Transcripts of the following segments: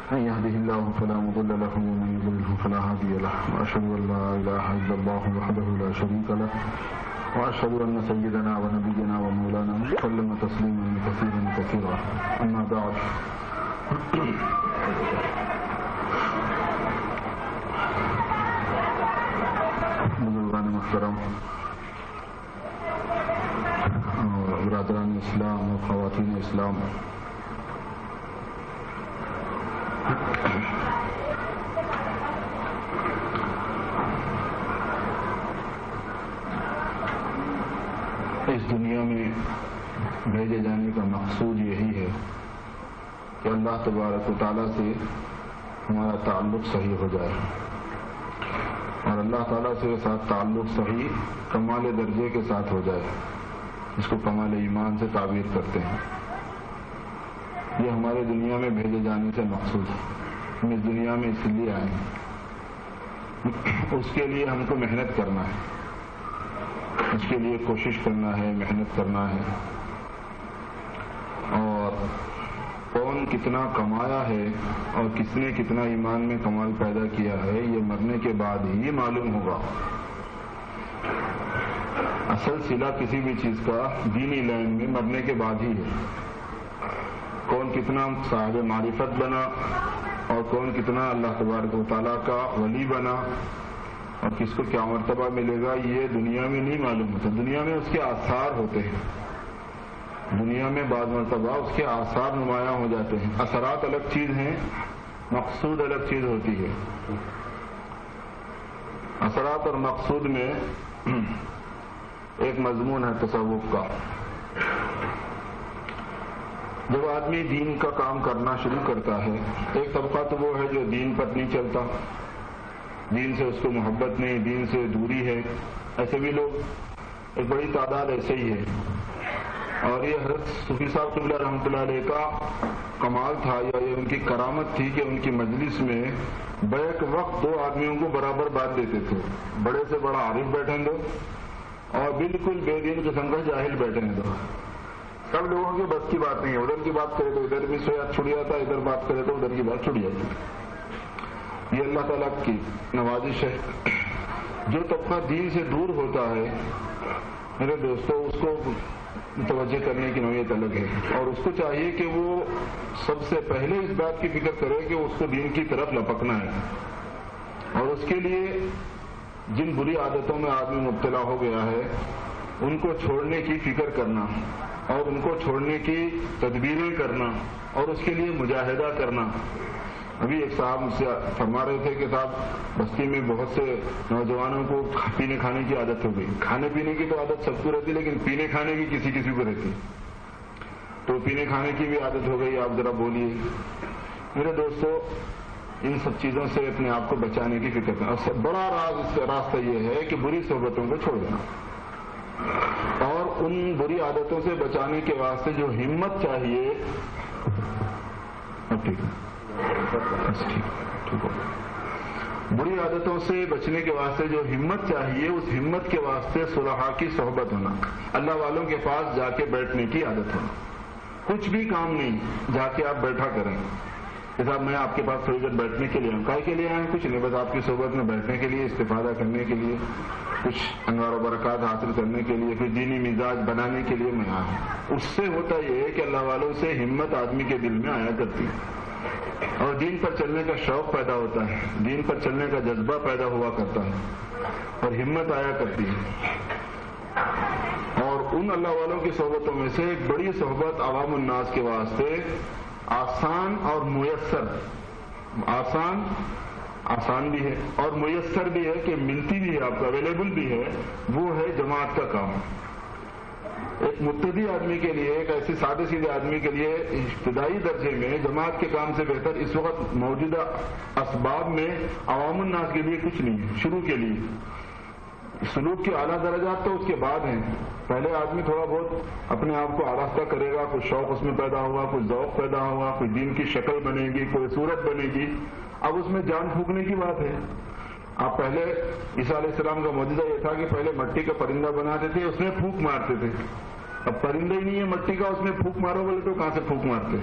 من يهده الله فلا مضل له ومن يضلل فلا هادي له وأشهد أن لا إله إلا الله وحده لا شريك له وأشهد أن سيدنا ونبينا ومولانا وسلم تسليما كثيرا كثيرا أما بعد بزرگان محترم برادران اسلام اور خواتین اسلام، اس دنیا میں بھیجے جانے کا مقصود یہی ہے کہ اللہ تبارک و تعالیٰ سے ہمارا تعلق صحیح ہو جائے، اور اللہ تعالیٰ سے ساتھ تعلق صحیح کمال درجے کے ساتھ ہو جائے، اس کو کمال ایمان سے تعبیر کرتے ہیں۔ یہ ہمارے دنیا میں بھیجے جانے سے مقصود ہے۔ ہم اس دنیا میں اس لیے آئے ہیں، اس کے لیے ہم کو محنت کرنا ہے، اس کے لیے کوشش کرنا ہے، محنت کرنا ہے، اور کون کتنا کمایا ہے اور کس نے کتنا ایمان میں کمال پیدا کیا ہے یہ مرنے کے بعد ہی معلوم ہوگا۔ اصل صلہ کسی بھی چیز کا دینی لائن میں مرنے کے بعد ہی ہے۔ کون کتنا صاحب معرفت بنا اور کون کتنا اللہ تبارک و تعالیٰ کا ولی بنا اور کس کو کیا مرتبہ ملے گا یہ دنیا میں نہیں معلوم ہوتا۔ دنیا میں اس کے آثار ہوتے ہیں، دنیا میں بعض مرتبہ اس کے آثار نمایاں ہو جاتے ہیں۔ اثرات الگ چیز ہیں، مقصود الگ چیز ہوتی ہے۔ اثرات اور مقصود میں ایک مضمون ہے تصوف کا۔ جب آدمی دین کا کام کرنا شروع کرتا ہے، ایک طبقہ تو وہ ہے جو دین پر نہیں چلتا، دین سے اس کو محبت نہیں، دین سے دوری ہے، ایسے بھی لوگ ایک بڑی تعداد ایسے ہی ہے۔ اور یہ حضرت صوفی صاحب قبلہ رحمۃ اللہ علیہ کا کمال تھا یا یہ ان کی کرامت تھی کہ ان کی مجلس میں بیک وقت دو آدمیوں کو برابر بات دیتے تھے، بڑے سے بڑا عارف بیٹھیں دو اور بالکل بے دین قسم کا جاہل بیٹھیں دو۔ سب لوگوں کی بس کی بات نہیں ہے، ادھر کی بات کرے تو ادھر بھی سویا چھوڑ جاتا، ادھر بات کرے تو ادھر کی بات چھوڑ جاتی۔ یہ اللہ تعالیٰ کی نوازش ہے۔ جو طبقہ دین سے دور ہوتا ہے میرے دوستو، اس کو متوجہ کرنے کی نوعیت الگ ہے، اور اس کو چاہیے کہ وہ سب سے پہلے اس بات کی فکر کرے کہ اس کو دین کی طرف لپکنا ہے، اور اس کے لیے جن بری عادتوں میں آدمی مبتلا ہو گیا ہے ان کو چھوڑنے کی فکر کرنا اور ان کو چھوڑنے کی تدبیریں کرنا اور اس کے لیے مجاہدہ کرنا۔ ابھی ایک صاحب مجھ سے فرما رہے تھے کہ صاحب بستی میں بہت سے نوجوانوں کو پینے کھانے کی عادت ہو گئی۔ کھانے پینے کی تو عادت سب کو رہتی لیکن پینے کھانے کی کسی کسی کو رہتی، تو پینے کھانے کی بھی عادت ہو گئی۔ آپ ذرا بولیے میرے دوستو، ان سب چیزوں سے اپنے آپ کو بچانے کی فکر کرنا۔ اور بڑا راستہ یہ ہے کہ بری صحبتوں کو چھوڑ دینا، اور ان بری عادتوں سے بچانے کے واسطے جو ہمت چاہیے، بری عادتوں سے بچنے کے واسطے جو ہمت چاہیے، اس ہمت کے واسطے صلحاء کی صحبت ہونا، اللہ والوں کے پاس جا کے بیٹھنے کی عادت ہونا۔ کچھ بھی کام نہیں، جا کے آپ بیٹھا کریں کہ صاحب میں آپ کے پاس تھوڑی دیر بیٹھنے کے لیے ہوں۔ کائے کے لیے آئے؟ کچھ نہیں، بس آپ کی صحبت میں بیٹھنے کے لیے، استفادہ کرنے کے لیے، کچھ انوار و برکات حاصل کرنے کے لیے، کچھ دینی مزاج بنانے کے لیے میں آیا ہوں۔ اس سے ہوتا یہ ہے کہ اللہ والوں سے ہمت آدمی کے دل میں آیا کرتی ہے، اور دین پر چلنے کا شوق پیدا ہوتا ہے، دین پر چلنے کا جذبہ پیدا ہوا کرتا ہے، اور ہمت آیا کرتی ہے۔ اور ان اللہ والوں کی صحبتوں میں سے ایک بڑی صحبت عوام الناس کے واسطے آسان اور میسر، آسان بھی ہے اور میسر بھی ہے کہ ملتی بھی ہے، آپ کو اویلیبل بھی ہے، وہ ہے جماعت کا کام۔ ایک مبتدی آدمی کے لیے، ایک ایسے سادے سیدھے آدمی کے لیے ابتدائی درجے میں جماعت کے کام سے بہتر اس وقت موجودہ اسباب میں عوام الناس کے لیے کچھ نہیں ہے۔ شروع کے لیے سلوک کے اعلیٰ درجات تو اس کے بعد ہیں۔ پہلے آدمی تھوڑا بہت اپنے آپ کو آراستہ کرے گا، کچھ شوق اس میں پیدا ہوا، کچھ ذوق پیدا ہوا، کوئی دین کی شکل بنے گی، کوئی صورت بنے گی، اب اس میں جان پھونکنے کی بات ہے۔ آپ پہلے عیسیٰ علیہ السلام کا معجزہ یہ تھا کہ پہلے مٹی کا پرندہ بناتے تھے، اس میں پھونک مارتے تھے۔ اب پرندہ ہی نہیں ہے مٹی کا، اس میں پھونک مارو بولے تو کہاں سے پھونک مارتے؟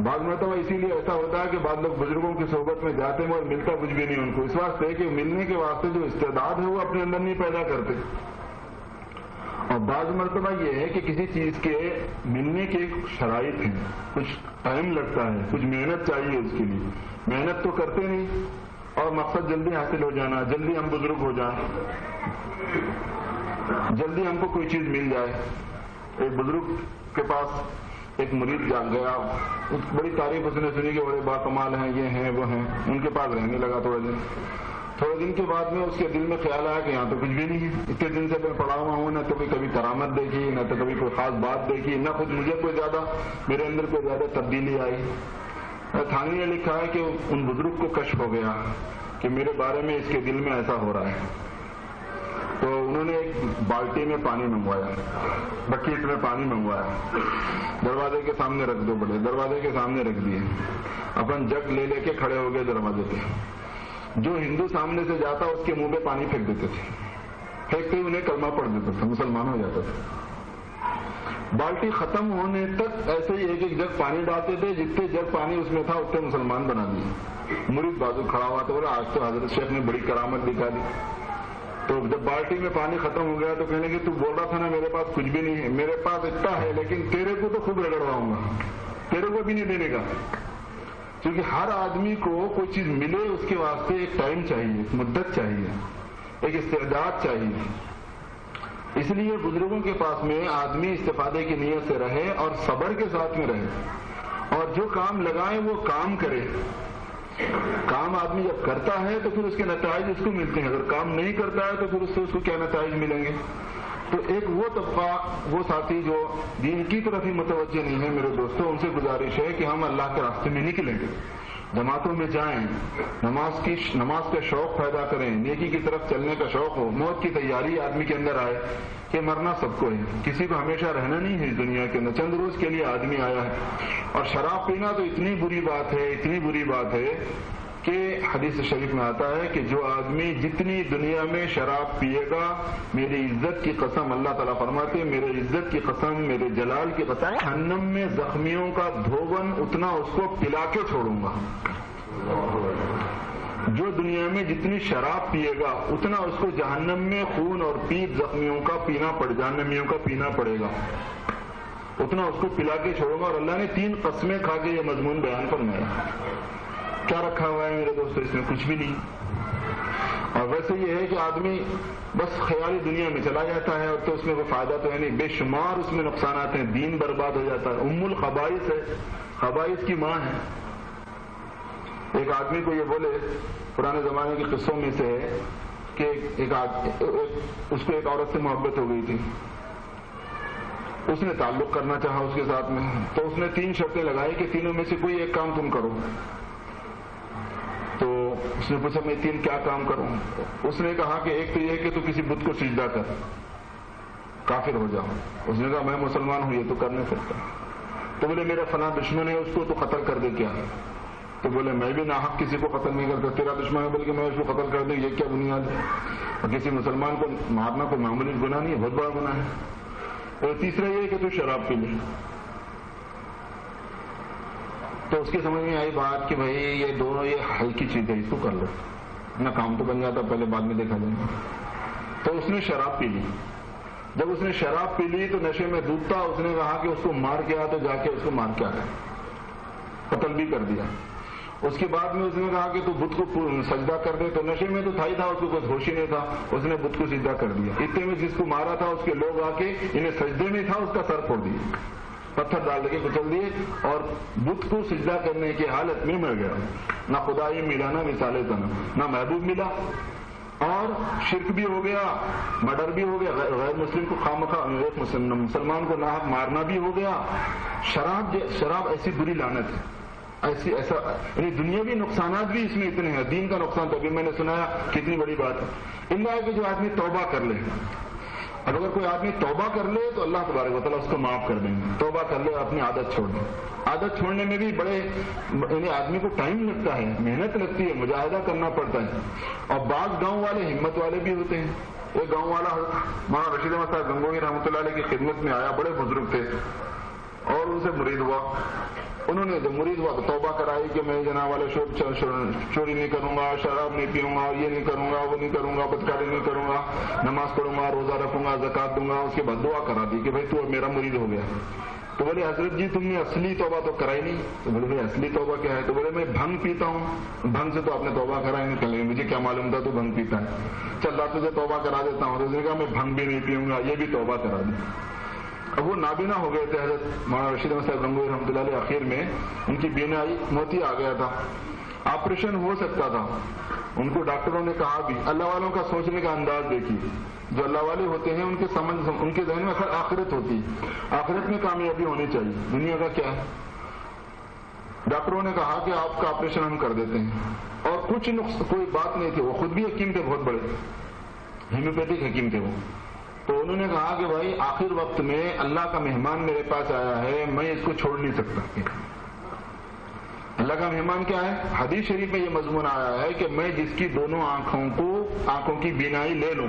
بعض مرتبہ اسی لیے ایسا ہوتا ہے کہ بعض لوگ بزرگوں کی صحبت میں جاتے ہیں اور ملتا کچھ بھی نہیں ان کو، اس واسطے کہ ملنے کے واسطے جو استعداد ہے وہ اپنے اندر نہیں پیدا کرتے. اور بعض مرتبہ یہ ہے کہ کسی چیز کے ملنے کے شرائط ہیں، کچھ ٹائم لگتا ہے، کچھ محنت چاہیے اس کے لیے، محنت تو کرتے نہیں اور مقصد جلدی حاصل ہو جانا، جلدی ہم بزرگ ہو جائیں، جلدی ہم کو کوئی چیز مل جائے. ایک بزرگ کے پاس ایک مرید جا گیا، بڑی تعریف اس نے سنی کہ بڑے باکمال ہیں، یہ ہیں وہ ہیں، ان کے پاس رہنے لگا تھوڑے دن کے بعد میں اس کے دل میں خیال آیا کہ یہاں تو کچھ بھی نہیں ہے، اتنے دن سے میں پڑھا ہوا ہوں، نہ تو کبھی کرامت دیکھی، نہ تو کبھی کوئی خاص بات دیکھی، نہ خود مجھے کوئی زیادہ میرے اندر کوئی زیادہ تبدیلی آئی. تھانوی نے لکھا ہے کہ ان بزرگ کو کشف ہو گیا کہ میرے بارے میں اس کے دل میں ایسا ہو رہا ہے. تو انہوں نے ایک بالٹی میں پانی منگوایا، بکیٹ میں پانی منگوایا، دروازے کے سامنے رکھ دو، بڑے دروازے کے سامنے رکھ دیے، اپن جگ لے کے کھڑے ہو گئے دروازے پہ. جو ہندو سامنے سے جاتا اس کے منہ پہ پانی پھینک دیتے تھے، پھینکتے ہی انہیں کلمہ پڑھ دیتا تھا، مسلمان ہو جاتا تھا. بالٹی ختم ہونے تک ایسے ہی ایک جگ پانی ڈالتے تھے، جتنے جگ پانی اس میں تھا اتنے مسلمان بنا دیے. مرید بازو کھڑا ہوا تو بولا آج تو حضرت شیخ نے بڑی کرامت دکھا دی. تو جب بالٹی میں پانی ختم ہو گیا تو کہنے کہ تو بول رہا تھا نا میرے پاس کچھ بھی نہیں ہے، میرے پاس اتنا ہے لیکن تیرے کو تو خود رگڑواؤں گا، تیرے کو بھی نہیں دینے کا. کیونکہ ہر آدمی کو کوئی چیز ملے اس کے واسطے ایک ٹائم چاہیے، ایک مدت چاہیے، ایک استعداد چاہیے. اس لیے بزرگوں کے پاس میں آدمی استفادے کی نیت سے رہے اور صبر کے ساتھ میں رہے، اور جو کام لگائے وہ کام کرے. کام آدمی جب کرتا ہے تو پھر اس کے نتائج اس کو ملتے ہیں، اگر کام نہیں کرتا ہے تو پھر اس سے اس کو کیا نتائج ملیں گے. تو ایک وہ طبقہ، وہ ساتھی جو دین کی طرف ہی متوجہ نہیں ہے، میرے دوستوں ان سے گزارش ہے کہ ہم اللہ کے راستے میں نکلیں، جماعتوں میں جائیں، نماز کا شوق پیدا کریں، نیکی کی طرف چلنے کا شوق ہو، موت کی تیاری آدمی کے اندر آئے کہ مرنا سب کو ہے، کسی کو ہمیشہ رہنا نہیں ہے اس دنیا کے اندر، چند روز کے لیے آدمی آیا ہے. اور شراب پینا تو اتنی بری بات ہے، اتنی بری بات ہے کہ حدیث شریف میں آتا ہے کہ جو آدمی جتنی دنیا میں شراب پیے گا، میری عزت کی قسم، اللہ تعالیٰ فرماتے ہیں میرے عزت کی قسم، میرے جلال کی قسم، جہنم میں زخمیوں کا دھوبن اتنا اس کو پلا کے چھوڑوں گا. جو دنیا میں جتنی شراب پیے گا اتنا اس کو جہنم میں خون اور پیپ زخمیوں کا جہنمیوں کا پینا پڑے گا، اتنا اس کو پلا کے چھوڑوں گا. اور اللہ نے 3 قسمیں کھا کے یہ مضمون بیان فرمایا. کیا رکھا ہوا ہے میرے دوستو؟ اس میں کچھ بھی نہیں. اور ویسے یہ ہے کہ آدمی بس خیالی دنیا میں چلا جاتا ہے اور تو اس میں کوئی فائدہ تو ہے نہیں، بے شمار اس میں نقصانات ہیں، دین برباد ہو جاتا ہے. ام الخبائث ہے، خبائث کی ماں ہے. ایک آدمی کو یہ بولے، پرانے زمانے کے قصوں میں سے ہے کہ اس کو ایک عورت سے محبت ہو گئی تھی، اس نے تعلق کرنا چاہا اس کے ساتھ میں، تو اس نے 3 شرطیں لگائی کہ تینوں میں سے کوئی ایک کام تم کرو. تو اس نے پوچھا میں 3 کیا کام کروں؟ اس نے کہا کہ ایک تو یہ کہ تو کسی بت کو سجدہ کر، کافر ہو جاؤ. اس نے کہا میں مسلمان ہوں، یہ تو کر نہیں سکتا. تو بولے میرا فلاں دشمن ہے، اس کو تو قتل کر دے. کیا؟ تو بولے میں بھی ناحق کسی کو قتل نہیں کرتا، تیرا دشمن ہے بلکہ میں اس کو قتل کر دوں، یہ کیا بنیاد ہے؟ اور کسی مسلمان کو مارنا کوئی معمولی گناہ نہیں ہے، بہت بڑا گناہ ہے. اور تیسرا یہ کہ تو شراب پی لے. تو اس کی سمجھ میں آئی بات کہ بھائی یہ دونوں یہ ہلکی چیز ہے، اس کو کر لو، اپنا کام تو بن جاتا، پہلے بعد میں دیکھا جائے. تو اس نے شراب پی لی. جب اس نے شراب پی لی تو نشے میں ڈوبتا، اس نے کہا کہ اس کو مار کے آ، تو جا کے اس کو مار کے آیا، قتل بھی کر دیا. اس کے بعد میں اس نے کہا کہ تو بت کو سجدہ کر دے. تو نشے میں تو تھا ہی تھا، اس کو کوئی ہوش ہی نہیں تھا، اس نے بت کو سجدہ کر دیا. اتنے میں جس کو مارا تھا اس کے لوگ آ کے انہیں سجدے میں تھا اس کا سر پھوڑ دیا، پتھر ڈال کے کچل دیے، اور بت کو سجدہ کرنے کی حالت میں مر گیا. نہ خدائی ملا، نہ مثال تنا، نہ محبوب ملا، اور شرک بھی ہو گیا، مرڈر بھی ہو گیا، غیر مسلم کو خامخواہ ایک مسلمان کو ناحق مارنا بھی ہو گیا. شراب ایسی بری لعنت ہے، ایسا یعنی دنیاوی نقصانات بھی اس میں اتنے ہیں. دین کا نقصان تو ابھی میں نے سنایا کتنی بڑی بات ہے. اللہ کہ جو آدمی توبہ کر لے، اور اگر کوئی آدمی توبہ کر لے تو اللہ تبارک و تعالیٰ اس کو معاف کر دیں گے. توبہ کر لے، اپنی عادت چھوڑ دیں. عادت چھوڑنے میں بھی بڑے یعنی آدمی کو ٹائم لگتا ہے، محنت لگتی ہے، مجاہدہ کرنا پڑتا ہے. اور بعض گاؤں والے ہمت والے بھی ہوتے ہیں. ایک گاؤں والا مولانا رشید احمد صاحب گنگوہی رحمۃ اللہ علیہ کی خدمت میں آیا، بڑے بزرگ تھے، اور ان سے مرید ہوا. انہوں نے جب مریض ہوا تو توبہ کرائی کہ میں جناب والا چوری نہیں کروں گا، شراب نہیں پیوں گا، یہ نہیں کروں گا، وہ نہیں کروں گا، بدکاری نہیں کروں گا، نماز پڑھوں گا، روزہ رکھوں گا، زکات دوں گا. اس کے بعد دعا کرا دی کہ بھائی تو میرا مرید ہو گیا. تو بولے حضرت جی تم نے اصلی توبہ تو کرائی نہیں. تو بولے بھائی اصلی توبہ کیا ہے؟ تو بولے میں بھنگ پیتا ہوں. بھنگ سے تو آپ نے توبہ کرائی نہیں. کہیں مجھے کیا معلوم تھا تو بھنگ پیتا ہے. چل اللہ تجھے توبہ کرا دیتا ہوں. تو اس نے کہا میں بھنگ بھی نہیں پیوں گا، یہ بھی توبہ کرا دی. اب وہ نابینا ہو گئے تھے. حضرت مولانا رشید احمد صاحب گنگوہی رحمۃ اللہ علیہ آخر میں ان کی بینائی موتی آ گیا تھا، آپریشن ہو سکتا تھا. ان کو ڈاکٹروں نے کہا بھی. اللہ والوں کا سوچنے کا انداز دیکھیے. جو اللہ والے ہوتے ہیں ان کے ان کے ذہن میں آخرت ہوتی، آخرت میں کامیابی ہونی چاہیے. دنیا کا کیا ہے؟ ڈاکٹروں نے کہا کہ آپ کا آپریشن ہم کر دیتے ہیں، اور کچھ کوئی بات نہیں تھی. وہ خود بھی حکیم تھے، بہت بڑے ہیمیوپیتھک حکیم تھے وہ. تو انہوں نے کہا کہ بھائی آخر وقت میں اللہ کا مہمان میرے پاس آیا ہے، میں اس کو چھوڑ نہیں سکتا. اللہ کا مہمان کیا ہے؟ حدیث شریف میں یہ مضمون آیا ہے کہ میں جس کی دونوں آنکھوں کی بینائی لے لوں،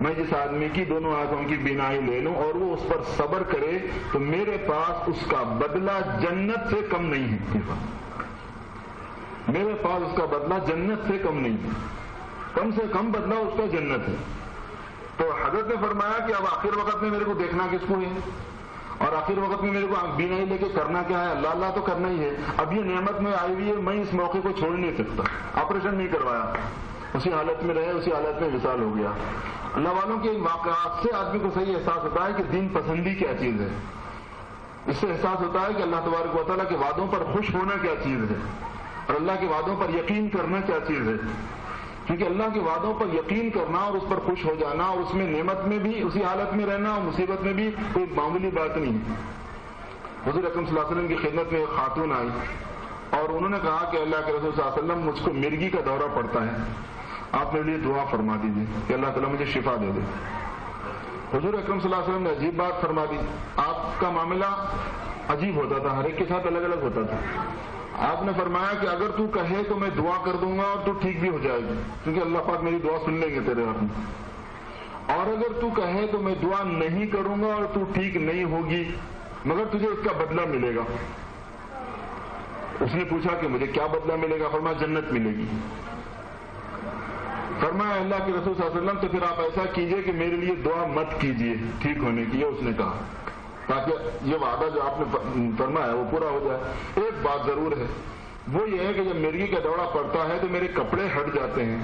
میں جس آدمی کی دونوں آنکھوں کی بینائی لے لوں اور وہ اس پر صبر کرے تو میرے پاس اس کا بدلہ جنت سے کم نہیں ہے. میرے پاس اس کا بدلہ جنت سے کم نہیں ہے، کم سے کم بدلہ اس کا جنت ہے. تو حضرت نے فرمایا کہ اب آخر وقت میں میرے کو دیکھنا کس کو ہے، اور آخر وقت میں میرے کو بینائی لے کے کرنا کیا ہے؟ اللہ اللہ تو کرنا ہی ہے. اب یہ نعمت میں آئی ہوئی ہے، میں اس موقع کو چھوڑ نہیں سکتا. آپریشن نہیں کروایا، اسی حالت میں رہے، اسی حالت میں وصال ہو گیا. اللہ والوں کے ان واقعات سے آدمی کو صحیح احساس ہوتا ہے کہ دین پسندی کیا چیز ہے. اس سے احساس ہوتا ہے کہ اللہ تبارک و تعالیٰ کے وعدوں پر خوش ہونا کیا چیز ہے، اور اللہ کے وعدوں پر یقین کرنا کیا چیز ہے. کیونکہ اللہ کے وعدوں پر یقین کرنا اور اس پر خوش ہو جانا اور اس میں نعمت میں بھی اسی حالت میں رہنا اور مصیبت میں بھی کوئی معمولی بات نہیں ہے. حضور اکرم صلی اللہ علیہ وسلم کی خدمت میں ایک خاتون آئی اور انہوں نے کہا کہ اللہ کے رسول صلی اللہ علیہ وسلم مجھ کو مرگی کا دورہ پڑتا ہے، آپ میرے لیے دعا فرما دیجیے کہ اللہ تعالیٰ مجھے شفا دے دے. حضور اکرم صلی اللہ علیہ وسلم نے عجیب بات فرما دی. آپ کا معاملہ عجیب ہوتا تھا، ہر ایک کے ساتھ الگ الگ ہوتا تھا. آپ نے فرمایا کہ اگر تو کہے تو میں دعا کر دوں گا اور تو ٹھیک بھی ہو جائے گی، کیونکہ اللہ پاک میری دعا سن لیں گے تیرے حق میں. اور اگر تو کہے تو میں دعا نہیں کروں گا اور تو ٹھیک نہیں ہوگی، مگر تجھے اس کا بدلہ ملے گا. اس نے پوچھا کہ مجھے کیا بدلہ ملے گا؟ فرمایا جنت ملے گی. فرمایا اللہ کے رسول صلی اللہ علیہ وسلم تو پھر آپ ایسا کیجئے کہ میرے لیے دعا مت کیجئے ٹھیک ہونے کی. یہ اس نے کہا تاکہ یہ وعدہ جو آپ نے فرمایا وہ پورا ہو جائے. ایک بات ضرور ہے، وہ یہ ہے کہ جب مرغی کا دورہ پڑتا ہے تو میرے کپڑے ہٹ جاتے ہیں.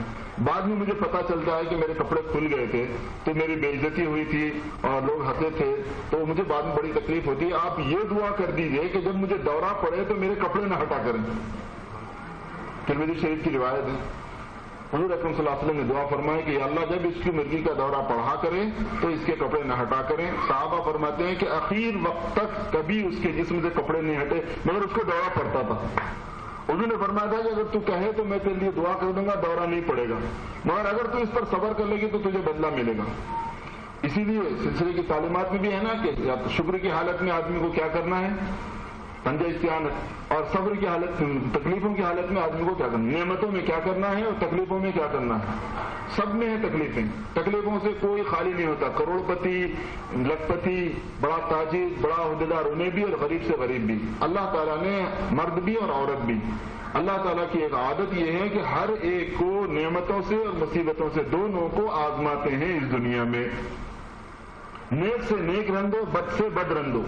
بعد میں مجھے پتا چلتا ہے کہ میرے کپڑے کھل گئے تھے تو میری بے عزتی ہوئی تھی اور لوگ ہنسے تھے، تو مجھے بعد میں بڑی تکلیف ہوتی ہے. آپ یہ دعا کر دیجئے کہ جب مجھے دورہ پڑے تو میرے کپڑے نہ ہٹا کریں. ترمذی شریف کی روایت ہے. حضور اکرم صلی اللہ علیہ وسلم نے دعا فرمائی کہ یا اللہ جب اس کی مرغی کا دورہ پڑھا کریں تو اس کے کپڑے نہ ہٹا کریں. صحابہ فرماتے ہیں کہ اخیر وقت تک کبھی اس کے جسم سے کپڑے نہیں ہٹے مگر اس کو دورہ پڑتا تھا. انہوں نے فرمایا تھا کہ اگر تو کہے تو میں تیرے لیے دعا کر دوں گا، دورہ نہیں پڑے گا، مگر اگر تو اس پر صبر کر لے گی تو تجھے بدلہ ملے گا. اسی لیے سلسلے کی تعلیمات میں بھی ہے نا کہ شکر کی حالت میں آدمی کو کیا کرنا ہے، پنجہ استعانت، اور صبر کی حالت، تکلیفوں کی حالت میں آدمی کو کیا کرنا ہے، نعمتوں میں کیا کرنا ہے اور تکلیفوں میں کیا کرنا ہے. سب میں ہے تکلیفیں، تکلیفوں سے کوئی خالی نہیں ہوتا. کروڑ پتی، لکھپتی، بڑا تاجر، بڑا عہدیدار انہیں بھی اور غریب سے غریب بھی. اللہ تعالیٰ نے مرد بھی اور عورت بھی، اللہ تعالیٰ کی ایک عادت یہ ہے کہ ہر ایک کو نعمتوں سے اور مصیبتوں سے دونوں کو آزماتے ہیں اس دنیا میں. نیک سے نیک رندو، بد سے بد رندو،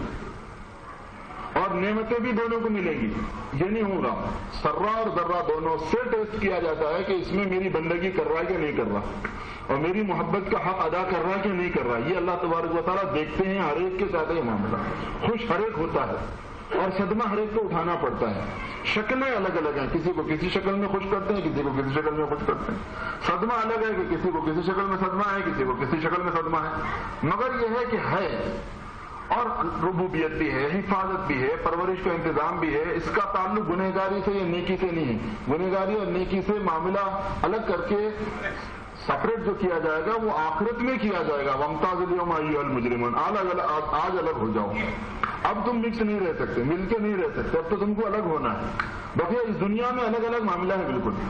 اور نعمتیں بھی دونوں کو ملے گی. یہ نہیں ہوگا، سرا اور ذرہ دونوں سے ٹیسٹ کیا جاتا ہے کہ اس میں میری بندگی کر رہا ہے کہ نہیں کر رہا، اور میری محبت کا حق ادا کر رہا ہے کہ نہیں کر رہا. یہ اللہ تبارک و تعالیٰ دیکھتے ہیں ہر ایک کے ساتھ یہ معاملہ. خوش ہر ایک ہوتا ہے اور صدمہ ہر ایک کو اٹھانا پڑتا ہے. شکلیں الگ الگ ہیں، کسی کو کسی شکل میں خوش کرتے ہیں، کسی کو کسی شکل میں خوش کرتے ہیں. صدمہ الگ ہے کہ کسی کو کسی شکل میں صدمہ ہے، کسی کو کسی شکل میں صدمہ ہے، مگر یہ ہے کہ ہے. اور ربوبیت بھی ہے، حفاظت بھی ہے، پرورش کا انتظام بھی ہے. اس کا تعلق گنہگاری سے یا نیکی سے نہیں ہے. گنہگاری اور نیکی سے معاملہ الگ کر کے سپریٹ جو کیا جائے گا وہ آخرت میں کیا جائے گا. وَامْتَازُوا الْيَوْمَ أَيُّهَا الْمُجْرِمُونَ، آج الگ ہو جاؤ. اب تم مکس نہیں رہ سکتے، مل کے نہیں رہ سکتے، اب تو تم کو الگ ہونا ہے. بقیہ اس دنیا میں الگ الگ معاملہ ہے بالکل.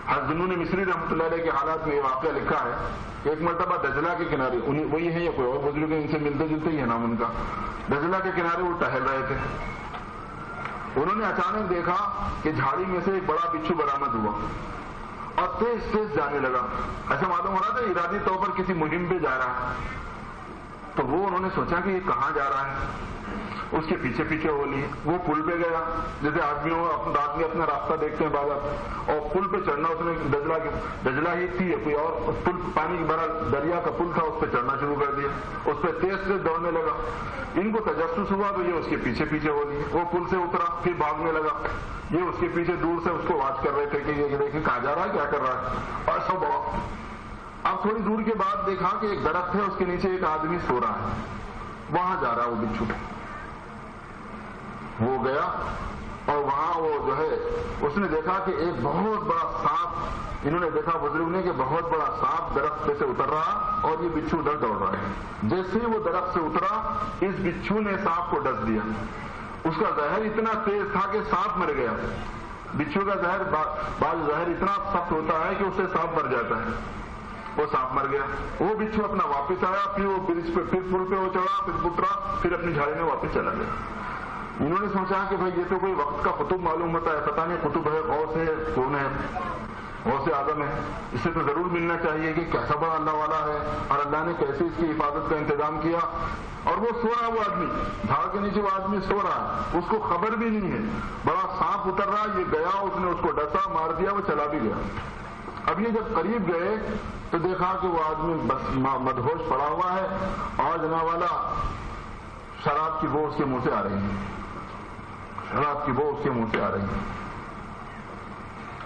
حضرت مصری رحمۃ اللہ علیہ کے حالات میں یہ واقعہ لکھا ہے کہ ایک مرتبہ دجلہ کے کنارے، وہی ہیں یا کوئی اور بزرگ ان سے ملتے جلتے ہی ہے نام ان کا، دجلہ کے کنارے وہ ٹہل رہے تھے. انہوں نے اچانک دیکھا کہ جھاڑی میں سے ایک بڑا بچھو برآمد ہوا اور تیز تیز جانے لگا. ایسا معلوم ہو رہا تھا ارادی طور پر کسی مہم پہ جا رہا ہے. تو وہ انہوں نے سوچا کہ یہ کہاں جا رہا ہے. اس کے پیچھے پیچھے ہو لی. وہ پل پہ گیا, جیسے آدمی اپنا راستہ دیکھتے ہیں بازار, اور پل پہ چڑھنا. اس نے دجلہ ہی تھی, کوئی اور پل, پانی بڑا دریا کا پل تھا, اس پہ چڑھنا شروع کر دیا. اس پہ تیز تیز دوڑنے لگا. ان کو تجسس ہوا تو یہ اس کے پیچھے پیچھے ہو لی. وہ پل سے اترا, پھر بھاگنے لگا. یہ اس کے پیچھے دور سے اس کو واچ کر رہے تھے کہ یہ دیکھیں کہاں جا رہا ہے, کیا کر رہا ہے. اور سب بڑا. اب تھوڑی دور کے بعد دیکھا کہ ایک درخت ہے, اس کے نیچے ایک آدمی سو رہا ہے. وہاں جا رہا ہے وہ بچھو. وہ گیا اور وہاں وہ جو ہے اس نے دیکھا کہ ایک بہت بڑا سانپ, انہوں نے دیکھا بزرگ نے کہ بہت بڑا سانپ درخت پہ سے اتر رہا اور یہ بچھو ادھر دوڑ رہا ہے. جیسے ہی وہ درخت سے اترا, اس بچھو نے سانپ کو ڈس دیا. اس کا زہر اتنا تیز تھا کہ سانپ مر گیا. بچھو کا زہر, بعض زہر اتنا سخت ہوتا ہے کہ اس سے سانپ مر جاتا ہے. وہ سانپ مر گیا. وہ بچھو اپنا واپس آیا, پھر وہ برج پہ, پھر پل پہ وہ چڑھا, پھر اترا, پھر اپنی جھاڑی میں واپس چلا گیا. انہوں نے سوچا کہ بھائی یہ تو کوئی وقت کا قطب معلوم ہوتا ہے, پتہ نہیں قطب ہے, غوث ہے, کون ہے, غوث اعظم ہے, اس سے تو ضرور ملنا چاہیے کہ کیسا بڑا اللہ والا ہے اور اللہ نے کیسے اس کی حفاظت کا انتظام کیا. اور وہ سو رہا, وہ آدمی جھاڑ کے نیچے وہ آدمی سو رہا ہے, اس کو خبر بھی نہیں ہے. بڑا سانپ اتر رہا, یہ گیا, اس نے اس کو ڈسا, مار دیا, وہ چلا بھی گیا. اب یہ جب قریب گئے تو دیکھا کہ وہ آدمی بس مدہوش پڑا ہوا ہے اور جناب والا شراب کی بو اس کے منہ سے آ رہی ہے. شراب کی بو اس کے منہ سے آ رہی ہے.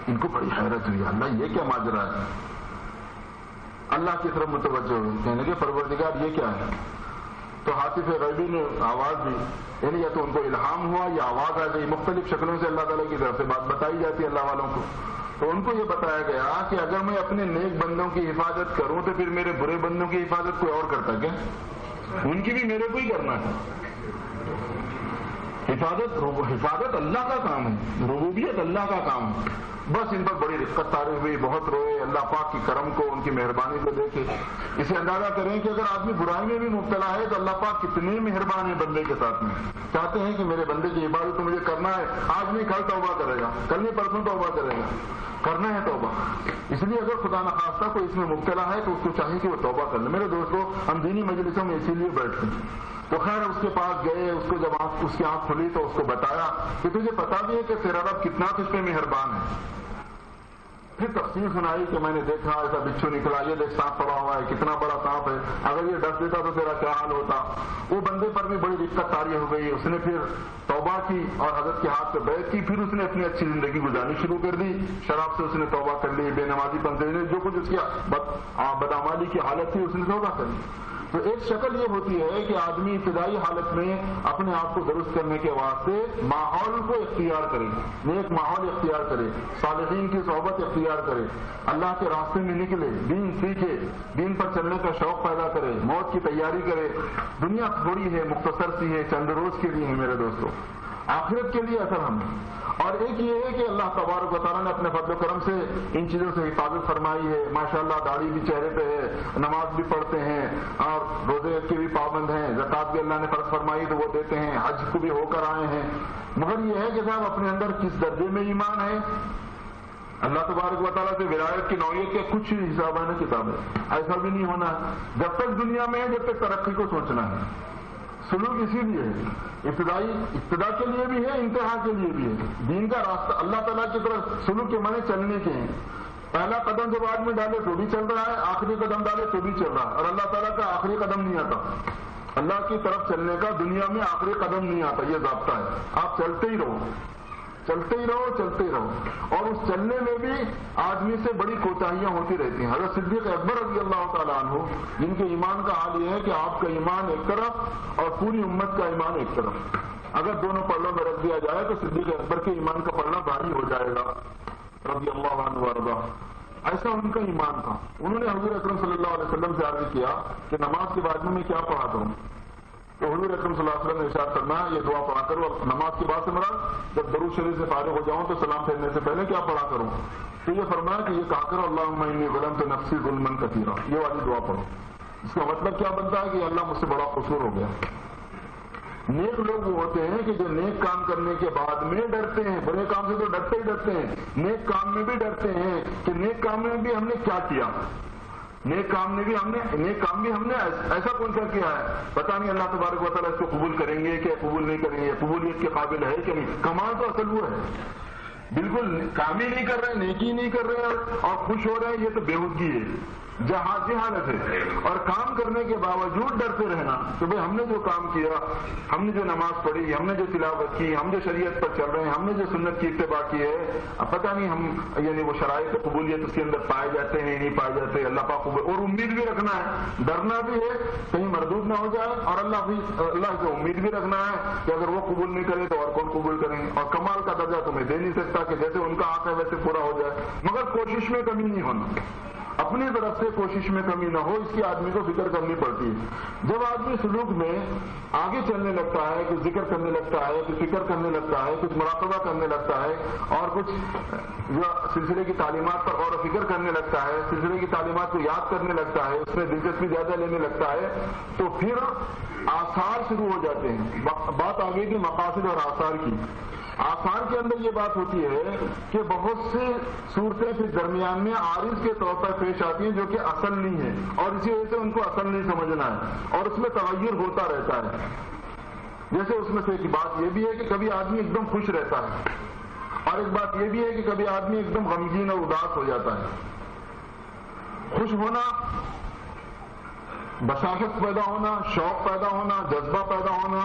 ان کو بڑی حیرت ہوئی, اللہ یہ کیا ماجرا ہے. اللہ کی طرف متوجہ ہوئے, کہنے لگے پروردگار یہ کیا ہے. تو حاطف غیبی نے آواز دی, یعنی یا تو ان کو الہام ہوا یا آواز آ گئی. مختلف شکلوں سے اللہ تعالیٰ کی طرف سے بات بتائی جاتی ہے اللہ والوں کو. تو ان کو یہ بتایا گیا کہ اگر میں اپنے نیک بندوں کی حفاظت کروں تو پھر میرے برے بندوں کی حفاظت کوئی اور کرتا کیا. ان کی بھی میرے کو ہی کرنا ہے. حفاظت اللہ کا کام ہے, ربوبیت اللہ کا کام ہے. بس ان پر بڑی رقت طاری ہوئی, بہت روئے. اللہ پاک کی کرم کو, ان کی مہربانی کو دیکھے اسے اندازہ کریں کہ اگر آدمی برائی میں بھی مبتلا ہے تو اللہ پاک کتنے مہربان ہیں بندے کے ساتھ میں. چاہتے ہیں کہ میرے بندے کی عبادت مجھے کرنا ہے, آج نہیں کل توبہ کرے گا, کل نہیں پرسوں توبہ کرے گا, کرنا ہے توبہ. اس لیے اگر خدا نخواستہ کوئی اس میں مبتلا ہے تو اس کو چاہیے کہ وہ توبہ کر لے. میرے دوستوں, ہم دینی مجلسوں میں اسی لیے بیٹھتے ہیں. تو خیر اس کے پاس گئے, اس کو جب اس کی آنکھ کھلی تو اس کو بتایا کہ تجھے پتا بھی ہے کہ تیرا رب کتنا تجھ پہ مہربان ہے. پھر تفصیل سنائی کہ میں نے دیکھا ایسا بچھو نکلا, یہ دیکھ سانپ پڑا ہوا ہے, کتنا بڑا سانپ ہے, اگر یہ ڈس دیتا تو تیرا کیا حال ہوتا. وہ بندے پر بھی بڑی دقت طاری ہو گئی. اس نے پھر توبہ کی اور حضرت کے ہاتھ پہ بیعت کی. پھر اس نے اپنی اچھی زندگی گزارنی شروع کر دی. شراب سے اس نے توبہ کر لی, بے نمازی پن سے جو کچھ اس کی بدعمالی کی حالت تھی اس نے توبہ کر لی. تو ایک شکل یہ ہوتی ہے کہ آدمی ابتدائی حالت میں اپنے آپ کو درست کرنے کے واسطے ماحول کو اختیار کرے, نیک ماحول اختیار کرے, صالحین کی صحبت اختیار کرے, اللہ کے راستے میں نکلے, دین سیکھے, دین پر چلنے کا شوق پیدا کرے, موت کی تیاری کرے. دنیا تھوڑی ہے, مختصر سی ہے, چند روز کے لیے ہے میرے دوستوں, آخرت کے لیے اثر ہم. اور ایک یہ ہے کہ اللہ تبارک و تعالیٰ نے اپنے فضل و کرم سے ان چیزوں سے حفاظت فرمائی ہے. ماشاءاللہ داڑھی بھی چہرے پہ ہے, نماز بھی پڑھتے ہیں اور روزے کے بھی پابند ہیں, زکوٰۃ بھی اللہ نے فرض فرمائی تو وہ دیتے ہیں, حج کو بھی ہو کر آئے ہیں. مگر یہ ہے کہ صاحب اپنے اندر کس درجے میں ایمان ہے. اللہ تبارک و تعالیٰ سے ولایت کی نوعیت کے کچھ حساب ہے نا کتاب ہے, ایسا بھی نہیں ہونا ہے. جب تک دنیا میں ہے جب تک ترقی کو سوچنا ہے. سلوک اسی لیے ہے, ابتدا کے لیے بھی ہے, انتہا کے لیے بھی ہے. دین کا راستہ اللہ تعالیٰ کی طرف سلوک کے معنی چلنے کے ہیں. پہلا قدم جب آدمی ڈالے تو بھی چل رہا ہے, آخری قدم ڈالے تو بھی چل رہا ہے. اور اللہ تعالیٰ کا آخری قدم نہیں آتا. اللہ کی طرف چلنے کا دنیا میں آخری قدم نہیں آتا, یہ ضابطہ ہے. آپ چلتے ہی رہو, چلتے ہی رہو, چلتے ہی رہو. اور اس چلنے میں بھی آدمی سے بڑی کوتاہیاں ہوتی رہتی ہیں. حضرت صدیق اکبر رضی اللہ تعالیٰ عنہ, جن کے ایمان کا حال یہ ہے کہ آپ کا ایمان ایک طرف اور پوری امت کا ایمان ایک طرف, اگر دونوں پلڑوں میں رکھ دیا جائے تو صدیق اکبر کے ایمان کا پلڑا بھاری ہو جائے گا رضی اللہ عنہ وارضاہ. ایسا ان کا ایمان تھا. انہوں نے حضور اکرم صلی اللہ علیہ وسلم سے عرض کیا کہ نماز کے بعد میں کیا پڑھا کروں. تو حضور اکرم صلی اللہ علیہ وسلم نے ارشاد کرنا یہ دعا پڑھا کرو. نماز کے بعد سے مراد جب درود شریف سے فارغ ہو جاؤں تو سلام پھیرنے سے پہلے کیا پڑھا کروں. تو یہ فرمایا کہ یہ کہا کرو اللہم انی ظلمت نفسی ظلما کثیرا, یہ والی دعا پڑھو. اس کا مطلب کیا بنتا ہے کہ اللہ مجھ سے بڑا قصور ہو گیا. نیک لوگ وہ ہوتے ہیں کہ جو نیک کام کرنے کے بعد میں ڈرتے ہیں. برے کام سے تو ڈرتے ہی ڈرتے ہیں, نیک کام میں بھی ڈرتے ہیں کہ نیک کام میں بھی ہم نے کیا کیا, نیک کام بھی ہم نے ایسا کون سا کیا ہے, پتہ نہیں اللہ تبارک و تعالیٰ اس کو قبول کریں گے کہ قبول نہیں کریں گے, قبولیت کے قابل ہے کہ نہیں. کمال تو اصل وہ ہے, بالکل کام ہی نہیں کر رہے, نیکی نہیں کر رہے اور خوش ہو رہے ہیں, یہ تو بےہودگی ہے, جہالت ہے. اور کام کرنے کے باوجود ڈرتے رہنا کہ بھئی ہم نے جو کام کیا, ہم نے جو نماز پڑھی, ہم نے جو تلاوت کی, ہم جو شریعت پر چل رہے ہیں, ہم نے جو سنت کی اتباع کی ہے, اب پتہ نہیں ہم یعنی وہ شرائط قبولیت اس کے اندر پائے جاتے ہیں نہیں پائے جاتے, اللہ پاک قبول. اور امید بھی رکھنا ہے, ڈرنا بھی ہے کہیں مردود نہ ہو جائے, اور اللہ سے امید بھی رکھنا ہے کہ اگر وہ قبول نہیں کرے تو اور کون قبول کریں. اور کمال کا درجہ تمہیں دے نہیں سکتا کہ جیسے ان کا حق ہے ویسے پورا ہو جائے, مگر کوشش میں کمی نہیں ہونا, اپنی طرف سے کوشش میں کمی نہ ہو, اس کی آدمی کو فکر کرنی پڑتی ہے. جب آدمی سلوک میں آگے چلنے لگتا ہے, کچھ ذکر کرنے لگتا ہے, کچھ فکر کرنے لگتا ہے, کچھ مراقبہ کرنے لگتا ہے, اور کچھ جو سلسلے کی تعلیمات پر غور و فکر کرنے لگتا ہے, سلسلے کی تعلیمات کو یاد کرنے لگتا ہے, اس میں دلچسپی زیادہ لینے لگتا ہے, تو پھر آثار شروع ہو جاتے ہیں. بات آ گئی تھی مقاصد اور آثار کی. آثار کے اندر یہ بات ہوتی ہے کہ بہت سی صورتیں پھر درمیان میں عارض کے طور پر پیش آتی ہیں جو کہ اصل نہیں ہے, اور اسی وجہ سے ان کو اصل نہیں سمجھنا ہے, اور اس میں تغیر ہوتا رہتا ہے. جیسے اس میں سے ایک بات یہ بھی ہے کہ کبھی آدمی ایک دم خوش رہتا ہے, اور ایک بات یہ بھی ہے کہ کبھی آدمی ایک دم غمگین اور اداس ہو جاتا ہے. خوش ہونا, بشاشت پیدا ہونا, شوق پیدا ہونا, جذبہ پیدا ہونا,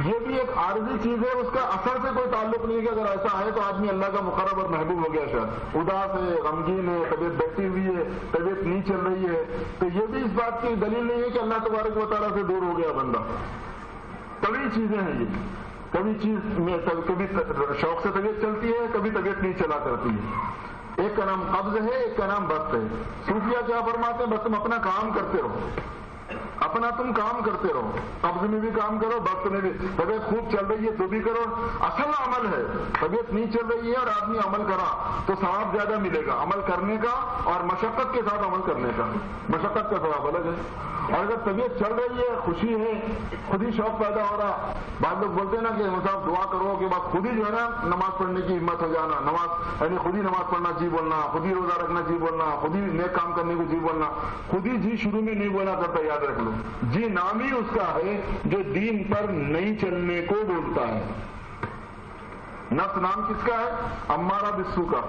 یہ بھی ایک عارضی چیز ہے, اس کا اثر سے کوئی تعلق نہیں کہ اگر ایسا ہے تو آدمی اللہ کا مقرب اور محبوب ہو گیا. شاید اداس ہے, غمگین ہے, طبیعت بیٹھی ہوئی ہے, طبیعت نہیں چل رہی ہے, تو یہ بھی اس بات کی دلیل نہیں ہے کہ اللہ تبارک و تعالیٰ سے دور ہو گیا بندہ. کبھی چیزیں ہیں یہ, کبھی چیز میں کبھی شوق سے طبیعت چلتی ہے, کبھی طبیعت نہیں چلا کرتی ہے. ایک کا نام قبض ہے, ایک کا نام بست ہے. صوفیہ کیا فرماتے ہیں, بس تم اپنا کام کرتے رہو, اپنا تم کام کرتے رہو, قبض میں بھی کام کرو, بست میں بھی. طبیعت خوب چل رہی ہے تو بھی کرو, اصل عمل ہے. طبیعت نہیں چل رہی ہے اور آدمی عمل کرا تو ثواب زیادہ ملے گا عمل کرنے کا, اور مشقت کے ساتھ عمل کرنے کا, مشقت کا ثواب الگ ہے. اور اگر طبیعت چل رہی ہے, خوشی ہے, خود ہی شوق پیدا ہو رہا, بعض لوگ بولتے ہیں نا کہ صاحب دعا کرو کہ بعد خود ہی جو ہے نا نماز پڑھنے کی ہمت ہو جانا, نماز یعنی خود ہی نماز پڑھنا جی بولنا, خود ہی روزہ رکھنا جی بولنا, خود ہی نیک کام کرنے کو جی بولنا. خود ہی جی شروع میں نہیں بولا کرتا, یاد رکھ لو, جی نام ہی اس کا ہے جو دین پر نہیں چلنے کو بولتا ہے. نفس نام کس کا ہے, امارہ بالسوء کا.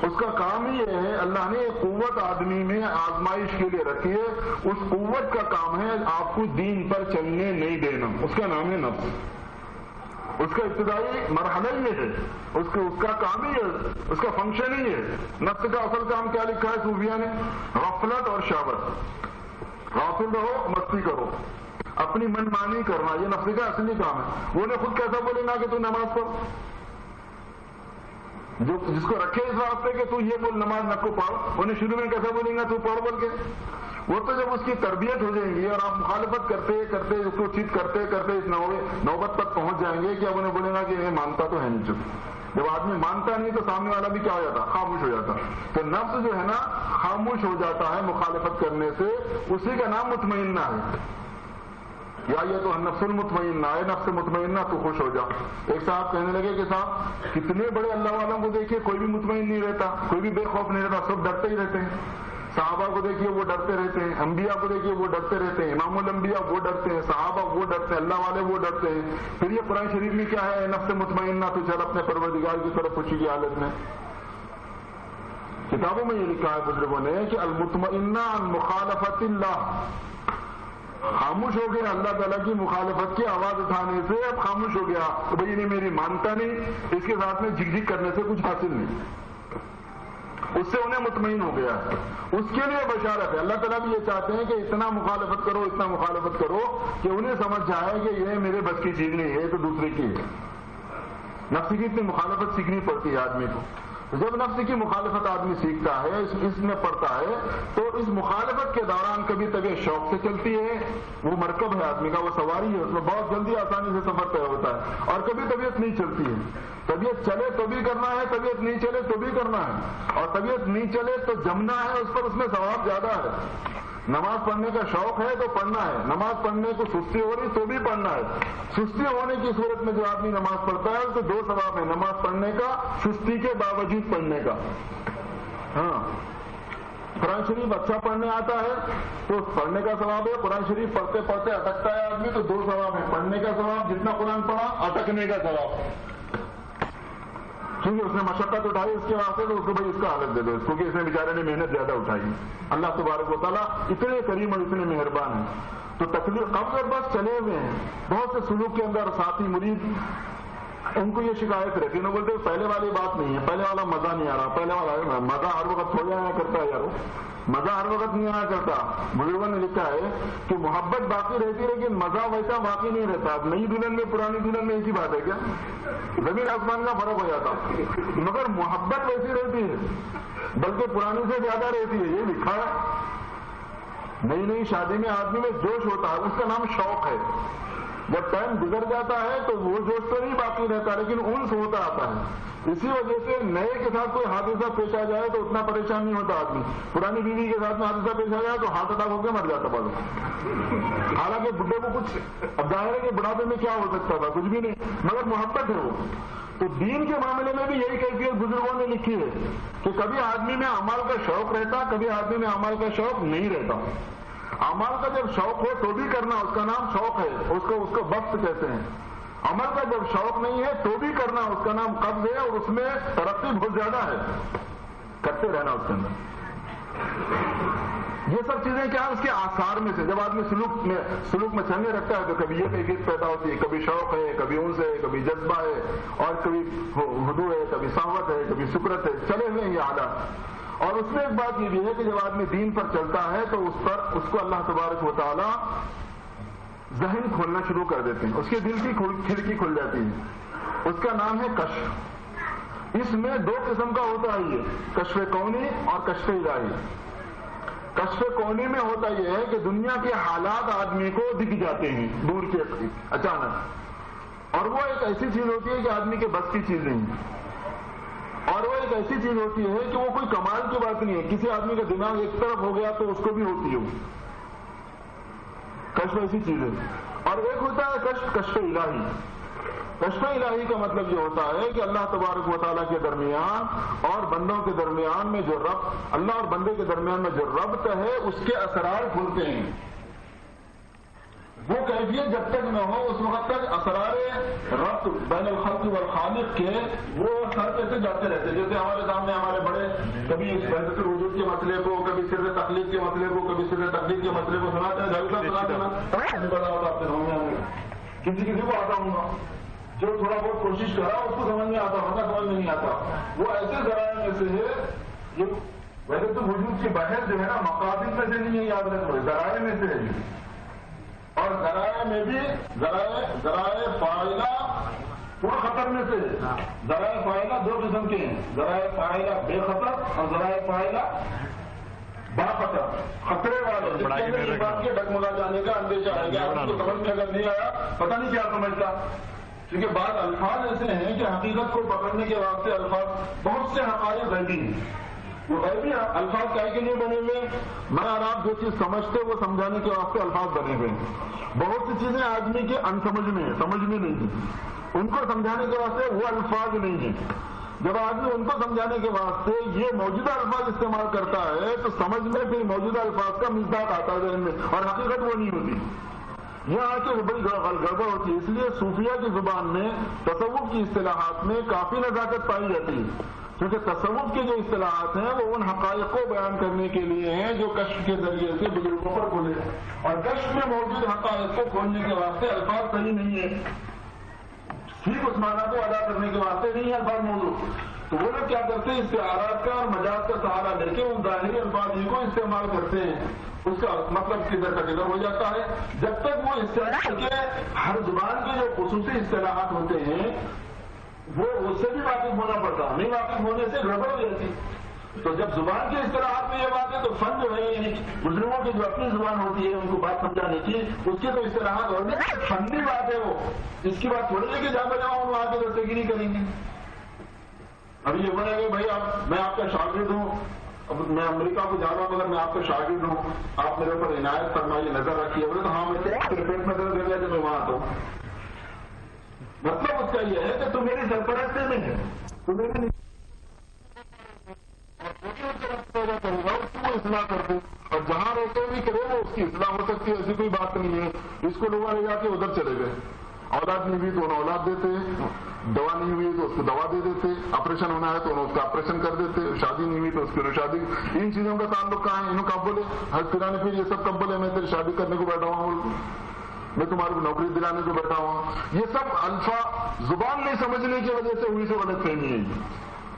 اس کا کام ہی یہ ہے, اللہ نے ایک قوت آدمی میں آزمائش کے لیے رکھی ہے, اس قوت کا کام ہے آپ کو دین پر چلنے نہیں دینا, اس کا نام ہے نفس. اس کا ابتدائی مرحلہ یہ ہے, اس کا کام ہی ہے, اس کا فنکشن ہی ہے. نفس کا اصل کام کیا لکھا ہے صوفیہ نے, غفلت اور شہوت. غافل رہو, مستی کرو, اپنی من مانی کرنا, یہ نفس کا اصلی کام ہے. وہ نے خود کیسا بولے نا کہ تو نماز پڑھ, جس کو رکھے اس واسطے کہ تو یہ بول نماز نہ کو پڑھ, انہیں شروع میں کیسا بولیں گا تو پڑھ بول کے. وہ تو جب اس کی تربیت ہو جائیں گی اور آپ مخالفت کرتے کرتے اس کو چیت کرتے کرتے اس نوبت تک پہنچ جائیں گے کہ اب انہیں بولے گا کہ یہ مانتا تو ہے نہیں. چپ, جب آدمی مانتا نہیں تو سامنے والا بھی کیا ہو جاتا, خاموش ہو جاتا. تو نفس جو ہے نا خاموش ہو جاتا ہے مخالفت کرنے سے, اسی کا نام مطمئنہ ہے. یا یہ تو نفس المطمئنہ ہے, نفس مطمئنہ تو خوش ہو جا. ایک صاحب کہنے لگے کہ صاحب کتنے بڑے اللہ والوں کو دیکھیے کوئی بھی مطمئن نہیں رہتا, کوئی بھی بے خوف نہیں رہتا, سب ڈرتے ہی رہتے ہیں. صحابہ کو دیکھیے وہ ڈرتے رہتے ہیں, انبیاء کو دیکھیے وہ ڈرتے رہتے ہیں, امام الانبیاء وہ ڈرتے ہیں, صحابہ وہ ڈرتے ہیں, اللہ والے وہ ڈرتے ہیں. پھر یہ قرآن شریف میں کیا ہے, نفس مطمئنہ تو چل اپنے پروردگار کی طرف خوشی کی حالت میں. کتابوں میں یہ لکھا ہے بزرگوں نے کہ المطمئنہ عن مخالفت اللہ, خاموش ہو گیا اللہ تعالیٰ کی مخالفت کی آواز اٹھانے سے, اب خاموش ہو گیا کہ بھئی نے میری مانتا نہیں, اس کے ساتھ میں جھک جھک کرنے سے کچھ حاصل نہیں. اس سے انہیں مطمئن ہو گیا. اس کے لیے بشارت ہے. اللہ تعالیٰ بھی یہ چاہتے ہیں کہ اتنا مخالفت کرو, اتنا مخالفت کرو کہ انہیں سمجھ جائے کہ یہ میرے بس کی چیز نہیں ہے, تو دوسرے کی ہے. نفس کی اتنی مخالفت سیکھنی پڑتی ہے آدمی کو. جب نفس کی مخالفت آدمی سیکھتا ہے, اس میں پڑتا ہے, تو اس مخالفت کے دوران کبھی طبیعت شوق سے چلتی ہے, وہ مرکب ہے آدمی کا, وہ سواری ہے, اس میں بہت جلدی آسانی سے سفر طے ہوتا ہے. اور کبھی طبیعت نہیں چلتی ہے, طبیعت چلے تو بھی کرنا ہے, طبیعت نہیں چلے تو بھی کرنا ہے. اور طبیعت نہیں چلے تو جمنا ہے اس پر, اس میں ثواب زیادہ ہے. نماز پڑھنے کا شوق ہے تو پڑھنا ہے، نماز پڑھنے کو سستی ہو رہی تو بھی پڑھنا ہے۔ سستی ہونے کی صورت میں جو آدمی نماز پڑھتا ہے تو 2 ثواب ہے، نماز پڑھنے کا، سستی کے باوجود پڑھنے کا۔ ہاں، قرآن شریف اچھا پڑھنے آتا ہے تو پڑھنے کا ثواب ہے، قرآن شریف پڑھتے پڑھتے اٹکتا ہے آدمی تو 2 ثواب ہے، پڑھنے کا ثواب جتنا قرآن پڑھا، اٹکنے کا ثواب، کیونکہ اس نے مشقت اٹھائی اس کے واسطے تو اس کو بھائی اس کا حالت دے دو، کیونکہ اس نے بیچارے نے محنت زیادہ اٹھائی۔ اللہ تبارک و تعالیٰ اتنے کریم اور اتنے مہربان ہیں۔ تو تکلیف قبض اور بس چلے ہوئے ہیں، بہت سے سلوک کے اندر ساتھی مرید ان کو یہ شکایت رہتی ہے، انہوں بولتے پہلے والی بات نہیں ہے، پہلے والا مزہ نہیں آ رہا، پہلے والا مزہ ہر وقت تھوڑی آیا کرتا ہے یار، مزہ ہر وقت نہیں آیا کرتا۔ بزرگوں نے لکھا ہے کہ محبت باقی رہتی ہے لیکن مزہ ویسا باقی نہیں رہتا۔ اب نئی دلہن میں پرانی دلہن میں ایک ہی بات ہے کیا؟ زمین آسمان کا فرق ہو جاتا، مگر محبت ویسی رہتی ہے بلکہ پرانی سے زیادہ رہتی ہے، یہ لکھا ہے۔ نئی شادی میں آدمی میں جوش ہوتا ہے، اس کا نام شوق ہے۔ جب ٹائم گزر جاتا ہے تو وہ جوش تو نہیں باقی رہتا لیکن انس ہوتا آتا ہے۔ اسی وجہ سے نئے کے ساتھ کوئی حادثہ پیش آ جائے تو اتنا پریشان نہیں ہوتا آدمی، پرانی بیوی کے ساتھ میں حادثہ پیش آ جائے تو ہارٹ اٹیک ہو کے مر جاتا پڑو۔ حالانکہ بڈھے کو کچھ، اب ظاہر ہے کہ بڑھاپے میں کیا ہو سکتا تھا، کچھ بھی نہیں، مگر محبت ہے وہ۔ تو دین کے معاملے میں بھی یہی کیفیت بزرگوں نے لکھی ہے کہ کبھی آدمی میں عمل کا شوق رہتا، کبھی آدمی میں عمل کا شوق نہیں رہتا۔ عمل کا جب شوق ہو تو بھی کرنا، اس کا نام شوق ہے، اس کو وقت کہتے ہیں۔ عمل کا جب شوق نہیں ہے تو بھی کرنا، اس کا نام قبض ہے، اور اس میں ترقی بہت زیادہ ہے، کرتے رہنا اس کے اندر۔ یہ سب چیزیں کیا اس کے آثار میں سے، جب آدمی سلوک میں چلنے رکھتا ہے تو کبھی یہ کیفیت پیدا ہوتی ہے، کبھی شوق ہے، کبھی انس ہے، کبھی جذبہ ہے، اور کبھی ہدوء ہے، کبھی ساوت ہے، کبھی سکرت ہے، چلے ہوئے ہیں یہ حالات۔ اور اس میں ایک بات یہ بھی ہے کہ جب آدمی دین پر چلتا ہے تو اس کو اللہ تبارک و تعالی ذہن کھولنا شروع کر دیتے ہیں، اس کے دل کی کھڑکی کھل جاتی ہے، اس کا نام ہے کشف۔ اس میں 2 قسم کا ہوتا ہے، یہ کشف کونی اور کشف الہی۔ کشف کونی میں ہوتا یہ ہے کہ دنیا کے حالات آدمی کو دکھ جاتے ہیں دور کے اچانک، اور وہ ایک ایسی چیز ہوتی ہے کہ آدمی کے بس کی چیز نہیں، اور وہ ایک ایسی چیز ہوتی ہے کہ وہ کوئی کمال کی بات نہیں ہے، کسی آدمی کا دماغ ایک طرف ہو گیا تو اس کو بھی ہوتی ہے، کشف ایسی چیز ہے۔ اور ایک ہوتا ہے کشف الہی۔ کشف الہی کا مطلب یہ ہوتا ہے کہ اللہ تبارک و تعالیٰ کے درمیان اور بندوں کے درمیان میں جو ربط، اللہ اور بندے کے درمیان میں جو ربط ہے اس کے اسرار کھلتے ہیں۔ وہ کیفیت جب تک نہ ہو اس وقت تک اسرار ربط بین الخلق والخالق کے وہ سر کیسے جاتے رہتے، جیسے ہمارے سامنے ہمارے بڑے کبھی اس وحدت الوجود کے مسئلے کو، کبھی سر تخلیق کے مسئلے کو، کبھی سر تخلیق کے مسئلے کو سناتے ہیں، بڑا ہوتا آپ سے کسی کو آتا ہوں گا، جو تھوڑا بہت کوشش کر رہا اس کو سمجھ میں آتا ہوگا، سمجھ میں نہیں آتا۔ وہ ایسے ذرائع میں سے ہے، یہ وحدت الوجود کی بحث جو ہے نا مقاصد میں سے نہیں ہے، یاد رکھو ذرائع میں سے ہے، اور ذرائع میں بھی ذرائع فاعلہ پورا خطر میں سے ہے۔ ذرائع فاعلہ 2 قسم کے ہیں، ذرائع فاعلہ بے خطر اور ذرائع فاعلہ با خطر، خطرے والے، جس کے اندر اس بات کے ڈگمگا جانے کا اندیشہ ہے کہ آپ کو سمجھ میں اگر نہیں آیا پتہ نہیں کیا سمجھتا، کیونکہ بعض الفاظ ایسے ہیں کہ حقیقت کو پکڑنے کے واسطے الفاظ بہت سے حقائق غیبی ہیں، وہ غیبی الفاظ کائے کے لیے بنے ہوئے، میں اور آپ جو چیز سمجھتے وہ سمجھانے کے واسطے الفاظ بنے ہوئے ہیں۔ بہت سی چیزیں آدمی کے انسمجھ میں ہیں، سمجھ میں نہیں ہیں، ان کو سمجھانے کے واسطے وہ الفاظ نہیں ہیں۔ جب آدمی ان کو سمجھانے کے واسطے یہ موجودہ الفاظ استعمال کرتا ہے تو سمجھ میں پھر موجودہ الفاظ کا مصداق آتا ہے ذہن میں، اور حقیقت وہ نہیں ہوتی، یہ آ کے بڑی گڑبڑ ہوتی ہے۔ اس لیے صوفیہ کی زبان میں تصوف کی اصطلاحات میں کافی نزاکت پائی جاتی ہے، کیونکہ تصوف کی جو اصطلاحات ہیں وہ ان حقائق کو بیان کرنے کے لیے ہیں جو کشف کے ذریعے سے بزرگوں پر کھولے، اور کشف میں موجود حقائق کو کھولنے کے واسطے الفاظ صحیح نہیں ہے، ٹھیک اس معنی کو ادا کرنے کے واسطے نہیں ہے الفاظ موجود۔ تو وہ لوگ کیا کرتے ہیں، استعارات کا اور مجاز کا سہارا لے کے ان ظاہری الفاظ کو استعمال کرتے ہیں، اس کا مطلب کدھر کا کدھر ہو جاتا ہے۔ جب تک وہ استعمال کے ہر زبان کے جو خصوصی اصطلاحات ہوتے ہیں وہ اس سے بھی واقف ہونا پڑتا، نہیں واقف ہونے سے گڑبڑ ہو جاتی۔ تو جب زبان کی اصطلاحات میں یہ بات ہے تو فن جو ہے یعنی بزرگوں کی جو اپنی زبان ہوتی ہے ان کو بات سمجھانے کی، اس کی تو اصطلاحات ہونے فنی بات ہے، وہ اس کی بات تھوڑی ہے کہ جا بجاؤ وہاں کے رستے گیری کریں گے۔ اب یہ بولے گا بھائی میں آپ کا شاگرد ہوں، اب میں امریکہ کو جا رہا ہوں، اگر میں آپ کا شاگرد ہوں، آپ میرے اوپر عنایت فرمائیے، نظر رکھیے، بولے تو ہاں میں پیٹ میں درد کر لیا کہ میں وہاں آتا ہوں. مطلب اس کا یہ ہے کہ تو میری سرپرستی میں ہے، تو میری کرے گا اس کو اصلاح کر دے، اور جہاں رہتے بھی کرے وہ اس کی اصلاح ہو سکتی ہے، ایسی کوئی بات نہیں ہے. اس کو لوگ لے جا کے ادھر چلے گئے، اولاد نہیں ہوئی تو انہیں اولاد دیتے، دوا نہیں ہوئی تو اس کو دوا دے دیتے، آپریشن ہونا ہے تو انہیں اس کا آپریشن کر دیتے، شادی نہیں ہوئی تو اس کی شادی. ان چیزوں کا تعلق کہاں ہے؟ انہوں کب بولے حج کرانے پھر یہ سب کب بولے میں تیری شادی کرنے کو بیٹھا ہوں، میں تمہارے کو نوکری دلانے کو بیٹھا ہوں؟ یہ سب الفاظ زبان نہیں سمجھنے کی وجہ سے ہوئی سے غلط فہمی ہے.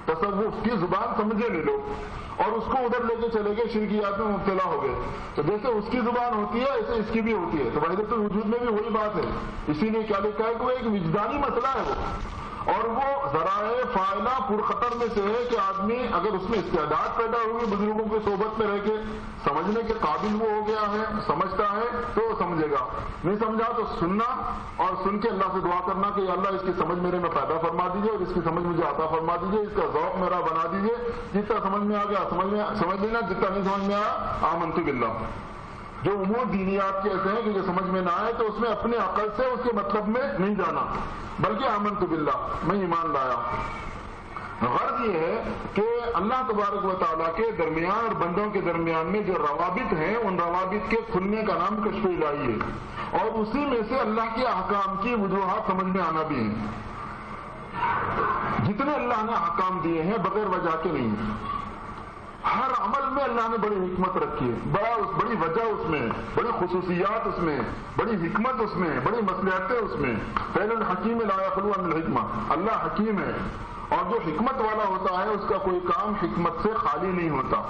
تصوف کی زبان سمجھے نہیں لوگ اور اس کو ادھر لے کے چلے گئے، شرکیات میں مبتلا ہو گئے. تو جیسے اس کی زبان ہوتی ہے ایسے اس کی بھی ہوتی ہے. تو وحدت الوجود میں بھی وہی بات ہے. اسی لیے کیا لکھا ہے کہ وہ ایک وجدانی مسئلہ ہے وہ، اور وہ ذرائع فاعلہ پرخطر میں سے ہے کہ آدمی اگر اس میں استعداد پیدا ہوئی بزرگوں کی صحبت میں رہ کے سمجھنے کے قابل وہ ہو گیا ہے، سمجھتا ہے تو وہ سمجھے گا، نہیں سمجھا تو سننا اور سن کے اللہ سے دعا کرنا کہ یا اللہ اس کی سمجھ میرے میں پیدا فرما دیجیے اور اس کی سمجھ مجھے عطا فرما دیجیے، اس کا ذوق میرا بنا دیجیے. جتنا سمجھ میں آ گیا سمجھ لینا، جتنا نہیں سمجھ میں آیا آمنت باللہ. جو امور دینیات کے ایسے ہیں کہ جو سمجھ میں نہ آئے تو اس میں اپنے عقل سے اس کے مطلب میں نہیں جانا، بلکہ آمنت باللہ، میں ایمان لایا. غرض یہ ہے کہ اللہ تبارک و تعالیٰ کے درمیان اور بندوں کے درمیان میں جو روابط ہیں ان روابط کے کھلنے کا نام کشف الہی ہے، اور اسی میں سے اللہ کے احکام کی وجوہات سمجھ میں آنا بھی ہیں. جتنے اللہ نے احکام دیے ہیں بغیر وجہ کے نہیں، ہر عمل میں اللہ نے بڑی حکمت رکھی ہے، بڑی وجہ اس میں، بڑی خصوصیات اس میں، بڑی حکمت اس میں، بڑی مصلحتیں اس میں. فعل الحکیم لا یخلو عن الحکمہ، اللہ حکیم ہے اور جو حکمت والا ہوتا ہے اس کا کوئی کام حکمت سے خالی نہیں ہوتا.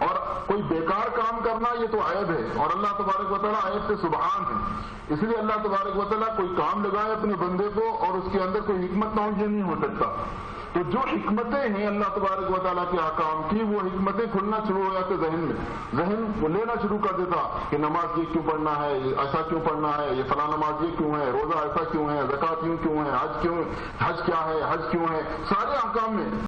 اور کوئی بیکار کام کرنا یہ تو عیب ہے، اور اللہ تبارک و تعالیٰ عیب سے سبحان ہے. اس لیے اللہ تبارک و تعالیٰ کوئی کام لگائے اپنے بندے کو اور اس کے اندر کوئی حکمت نہ ہو، یہ نہیں ہو سکتا. تو جو حکمتیں ہیں اللہ تبارک و تعالیٰ کے احکام کی، وہ حکمتیں کھلنا شروع ہو جاتے ذہن میں، ذہن وہ لینا شروع کر دیتا کہ نماز یہ کیوں پڑھنا ہے، ایسا کیوں پڑھنا ہے، یہ فلاں نماز یہ کیوں ہے، روزہ ایسا کیوں ہے، زکوٰۃ کیوں ہے، حج کیا ہے، حج کیوں ہے، سارے احکام میں